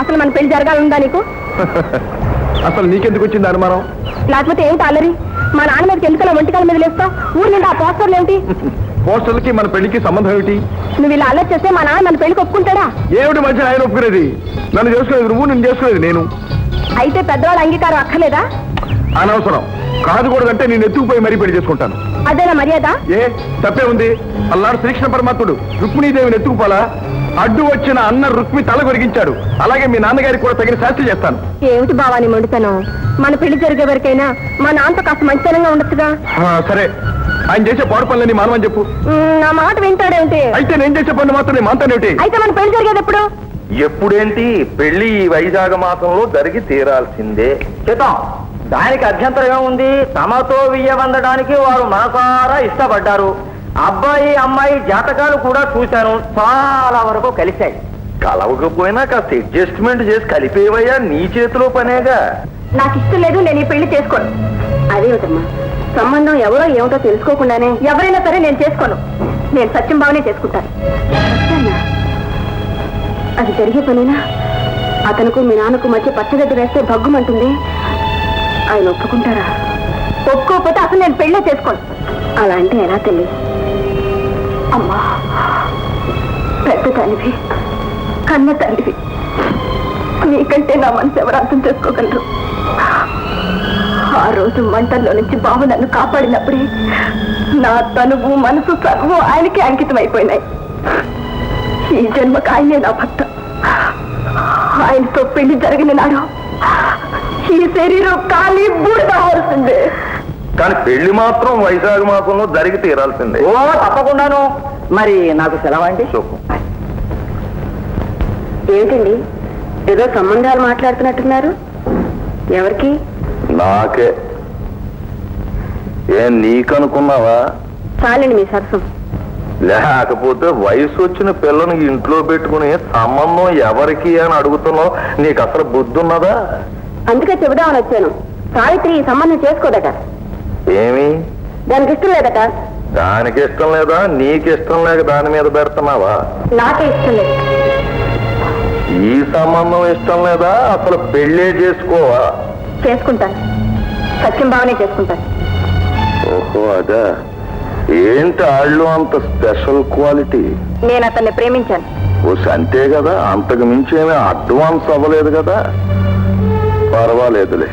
అసలు మన పెళ్లి జరగాలందా నీకు? అసలు నీకెందుకు వచ్చింది అనుమానం? లేకపోతే ఏమిటి అల్లరి? మా నాన్న మీదకి ఎందుకలా ఒంటికాల మీద లేస్తావు? ఊరి నిండా ఆ పోస్టర్లు ఏమిటి? పోస్టర్లకి మన పెళ్లికి సంబంధం ఏమిటి? నువ్వు ఇలా అల్లరి చేస్తే మా నాన్న మన పెళ్లికి ఒప్పుకుంటాడా? ఏమిటి మధ్య ఆయన ఒప్పుకునేది? నన్ను చేసుకోలేదు నువ్వు, నేను చేసుకోలేదు నేను. అయితే పెద్దవాళ్ళ అంగీకారం అక్కర్లేదా? అనవసరం. కాదుకూడదంటే నేను ఎత్తుకుపోయి మరీ పెళ్లి చేసుకుంటాను. అదేనా మర్యాద? ఏ తప్పే ఉంది? అల్లాడు శ్రీకృష్ణ పరమాత్ముడు రుక్మిణీదేవిని ఎత్తుకుపోలా? అడ్డు వచ్చిన అన్న రుక్మి తల కొరిగించాడు. అలాగే మీ నాన్నగారికి కూడా తగిన శాస్త్రి చేస్తాను. ఏమిటి బావాని మొండుతాను? మన పెళ్లి జరిగే వరకైనా మా నాన్నతో కాస్త మంచితనంగా ఉండొచ్చుగా. సరే, ఆయన చేసే పాడు పనులని మానవని చెప్పు. నా మాట వింటాడేమిటి? అయితే నేను చేసే పనులు మాత్రం మాంతానేమిటి? అయితే మన పెళ్లి జరిగేది ఎప్పుడు? ఎప్పుడేంటి? పెళ్లి ఈ వైజాగ మాసంలో జరిగి తీరాల్సిందే. చేద్దాం, దానికి అభ్యంతరం ఏముంది? తమతో వియ్యవందడానికి వారు మనసారా ఇష్టపడ్డారు. అబ్బాయి అమ్మాయి జాతకాలు కూడా చూశాను, చాలా వరకు కలిశాయి. కలవకపోయినా కాస్త అడ్జస్ట్మెంట్ చేసి కలిపేవయ్యా, నీ చేతిలో పనేగా. నాకు ఇష్టం లేదు, నేను ఈ పెళ్లి చేసుకోను. అదేమిటమ్మా, సంబంధం ఎవరో ఏమిటో తెలుసుకోకుండానే ఎవరైనా సరే నేను చేసుకోను. నేను సత్యం బావనే చేసుకుంటాను. అది జరిగే పనేనా? అతనుకు మీ నాన్నకు మధ్య పచ్చగడ్డి వేస్తే భగ్గుమంటుంది. ఆయన ఒప్పుకుంటారా? ఒప్పుకోకపోతే అసలు నేను పెళ్ళే చేసుకోను. అలా అంటే ఎలా తెలియదు? అమ్మా, పెద్ద తల్లివి, కన్న తల్లివి, నీకంటే నా మనసు ఎవరు అర్థం చేసుకోగలరు? ఆ రోజు మంటల్లో నుంచి బాబు నన్ను కాపాడినప్పుడే నా తనువు మనసు సర్వం ఆయనకి అంకితం అయిపోయినాయి. ఈ జన్మకు ఆయనే నా భర్త. ఆయనతో పెళ్లి జరిగిన నాడు ఈ శరీరం ఖాళీ బూడిదవలసిందే. కానీ పెళ్లి మాత్రం వైశాఖ మాసంలో జరిగి తీరాల్సిందే. ఓ తప్పకుండాను. మరి నాకు సెలవండి. ఏమిటండి, ఏదో సంబంధాలు మాట్లాడుతున్నట్టున్నారు? ఎవరికి? నాకే. ఏం నీకనుకున్నావా? చాలండి మీ సరసం. లేకపోతే వయసు వచ్చిన పిల్లని ఇంట్లో పెట్టుకుని సంబంధం ఎవరికి అని అడుగుతున్నావు? నీకు అసలు బుద్ధి ఉన్నదా? అందుకే చెబుదామని వచ్చాను. సావిత్రి ఈ సంబంధం చేసుకోదట. ఏమి? దానికి ఇష్టం లేదట. దానికి ఇష్టం లేదా? నీకు ఇష్టం లేక దాని మీద పెడుతున్నావా? నాకే ఇష్టం లేదు. ఈ సంబంధం ఇష్టం లేదా? అసలు పెళ్ళే చేసుకోవా? చేసుకుంటాను, సత్యం బావనే చేసుకుంటాను. ఓహో, అదా? ఏంటి ఆళ్ళు అంత స్పెషల్ క్వాలిటీ? నేను అతన్ని ప్రేమించాను. ఓ అంతే కదా, అంతకు మించి ఏమీ అడ్వాన్స్ అవ్వలేదు కదా. పర్వాలేదులే,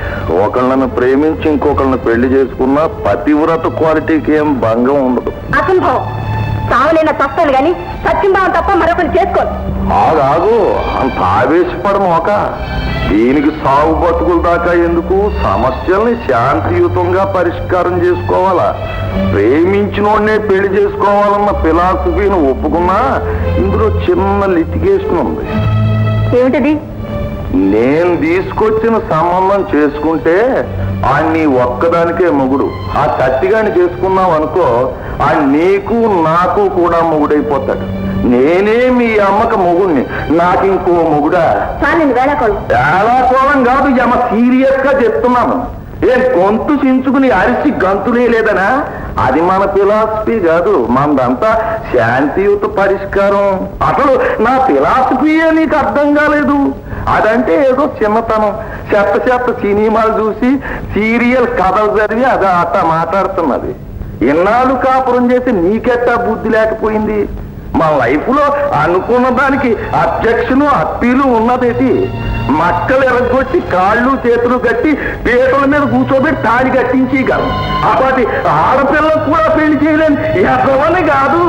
ఒకళ్ళని ప్రేమించి ఇంకొకళ్ళని పెళ్లి చేసుకున్నా పతివ్రత క్వాలిటీకి ఏం భంగం ఉండదు. అసంభవం. సావలేన తప్పదు కానీ సత్యం బావ తప్ప మరొకరు చేసుకోను. ఆగాగు, అంత ఆవేశపడము. ఒక దీనికి సాగు బతుకుల దాకా ఎందుకు? సమస్యల్ని శాంతియుతంగా పరిష్కారం చేసుకోవాలా. ప్రేమించినోడ్నే పెళ్లి చేసుకోవాలన్న ఫిలాసఫీని ఒప్పుకున్నా ఇందులో చిన్న లిటిగేషన్ ఉంది. ఏమిటది? నేను తీసుకొచ్చిన సంబంధం చేసుకుంటే ఆ నీ ఒక్కదానికే మొగుడు. ఆ తట్టిగాని చేసుకున్నావు అనుకో, ఆ నీకు నాకు కూడా మొగుడైపోతాడు. నేనే మీ అమ్మక మొగుడిని, నాకు ఇంకో మొగుడా? వేళాకోళం కాదు, యమ సీరియస్ గా చెప్తున్నాను. ఏం గొంతు చించుకుని అరిసి గంతులే లేదనా? అది మన ఫిలాసఫీ కాదు, మనదంతా శాంతియుత పరిష్కారం. అసలు నా ఫిలాసఫీయే నీకు అర్థం కాలేదు. అదంటే ఏదో చిన్నతనం, చెత్త సినిమాలు చూసి సీరియల్ కథలు చదివి అది అట్ట మాట్లాడుతున్నది. ఇన్నాళ్ళు కాపురం చేసి నీకెట్టా బుద్ధి లేకపోయింది? మన లైఫ్ లో అనుకున్న దానికి అబ్జెక్షన్ అప్పీలు ఉన్నదేటి? మక్కలు ఎరగొచ్చి కాళ్ళు చేతులు కట్టి పీటల మీద కూర్చోబెట్టి తాడి కట్టించగలం. అప్పటి ఆడపిల్లకు కూడా పెళ్లి చేయలేని ఎవరని కాదు.